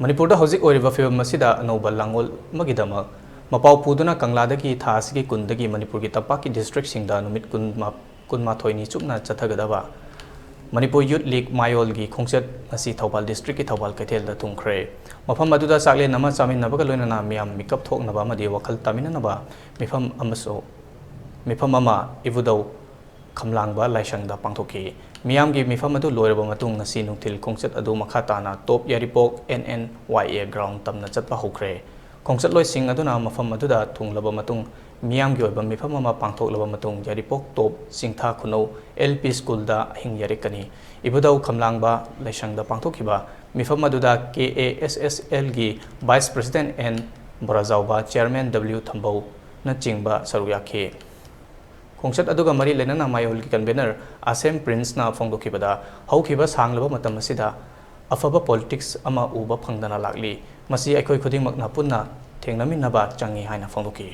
Manipur hojik oiriba film masida anouba langol magidama mapau puduna kangladagi thasigi kundagi Manipur gi tapaki district singda numit kunma thoini chupna chathagadaba Manipur Youth League mayol gi khongchat asi Thobal district ki Thobal kaithel da thungkhre mafam aduda sakle nama taminnanaba ka loinana Meeyam mikap thoknaba amadi wakhal taminnanaba mifam ama ibudau khamlangba laisangda pangthoki Meeyam gi mifam adu loiraba matung ngasi nungthil khongchat adu makha tana top yaripok NNYA ground tamna chatpa hokre khongchat loi sing aduna mafam aduda thunglaba matung Meeyam gi oiba mifam ama pangthoklaba matung yaripok top singtha khuno LP school da hing yarikani ibudau khamlangba laisangda pangthokiba mifam aduda KASSL gi vice president and Borazauba chairman W Thambau na chingba saruyakhe khongchat aduga mari lenana mayol ki convener Asem Prince na phongdokibada haukiba sanglaba matam asida afaba politics ama uba phangdana lakli masi aikoi khuding makna punna thengnaminaba changi haina phongdoki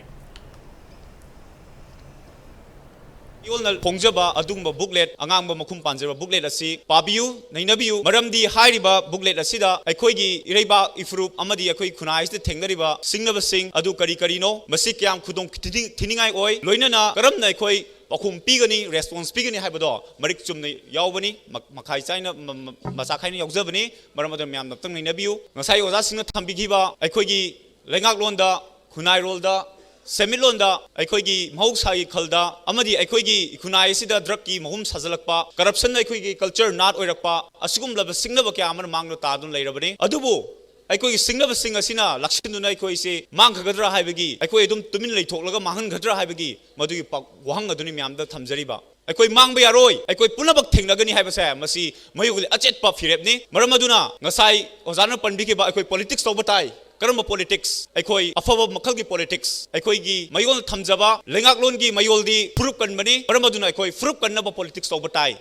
Yolnal Pongjaba Adumba booklet Angamba Makum Panjaba booklet asi Pabiu Nainabiu Maramdi Hairiba booklet asida Aikoigi Ireba Ifrup Amadi Akoi Kunais the Tengnariba Singnaba Sing Adu Kari Karino Masikyam Kudong Tiningai Oi Loinana Karam Naikoi Pakum Pigani response Pigani Habado Marik Chumni Yawani Makai China Masakaini Yogzabani Maramadam Yam Tang Nabiu Masai was asking a Tambigiba Aikoigi Lengak Londa Kunai Rolda Semilonda Aikoigi Mahusai Kalda Amadi Aikoigi Kunaisida Draki Mahum Sazalakpa Corruption Aikoigi culture not Oirakpa Asugum Lava Singnava Kamar Mangno Tadun Lairabani Adubu Aikoigi Singnava Singasina Lakshinduna Aikoisi Mankagadra Hibagi Aikoidum Tumin Tolaga Mahan Gadra Hibagi Madu Wanga Dunimiam the Tamzariba Aikoi Mangba Yaroi Aikoi Punabak Tinglagani Habasa Masi Mayul Achet Pop Hirepni Maramaduna Nasai Ozana Pandikiba Aikoi politics Tobatai Karama politics, Aikoi, Afaba Makalgi politics, Aikoigi, Mayol Tamzaba, Lengaklongi, Mayoldi, Frukan Mani, Paramaduna, Aikoi, Frukan Naba politics over tie.